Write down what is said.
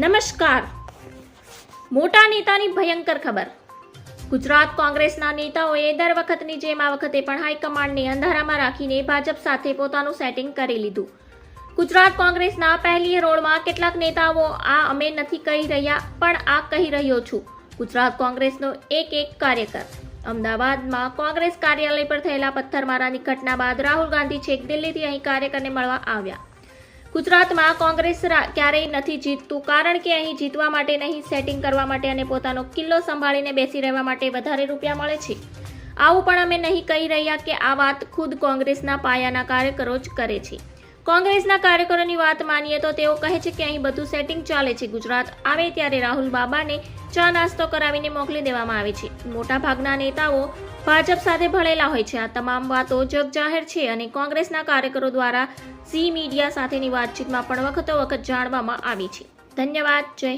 નમસ્કાર. મોટા નેતાની ભયંકર ખબર. ગુજરાત કોંગ્રેસના નેતાઓએ દર વખતની જેમ આ વખતે પણ હાઈકમાન્ડને અંધારામાં રાખીને ભાજપ સાથે પોતાનું સેટિંગ કરી લીધું. ગુજરાત કોંગ્રેસના પહેલી હરોળમાં કેટલાક નેતાઓ આ અમે નથી કહી રહ્યા પણ આ કહી રહ્યો છું. ગુજરાત કોંગ્રેસનો એક કાર્યકર. અમદાવાદમાં કોંગ્રેસ કાર્યાલય પર થયેલા પથ્થરમારાની ઘટના બાદ રાહુલ ગાંધી છેક દિલ્હીથી અહીં કાર્યકરને મળવા આવ્યા. ગુજરાતમાં કોંગ્રેસ ક્યારેય નથી જીતતું કારણ કે અહીં જીતવા માટે નહીં, સેટિંગ કરવા માટે અને પોતાનો કિલ્લો સંભાળીને બેસી રહેવા માટે વધારે રૂપિયા મળે છે. આવું પણ અમે નહીં કહી રહ્યા કે આ વાત ખુદ કોંગ્રેસના પાયાના કાર્યકરો જ કરે છે. કોંગ્રેસના કાર્યકરોની વાત માનીએ તો તેઓ કહે છે કે અહીં બધું સેટિંગ ચાલે છે. ગુજરાત આવે ત્યારે રાહુલ બાબાને ચા નાસ્તો કરાવીને મોકલી દેવામાં આવે છે. મોટાભાગના નેતાઓ ભાજપ સાથે ભળેલા હોય છે. આ તમામ વાતો જગજાહેર છે અને કોંગ્રેસના કાર્યકરો દ્વારા ઝી મીડિયા સાથેની વાતચીતમાં પણ વખતો વખત જાણવામાં આવી છે. ધન્યવાદ. જય હિન્દ.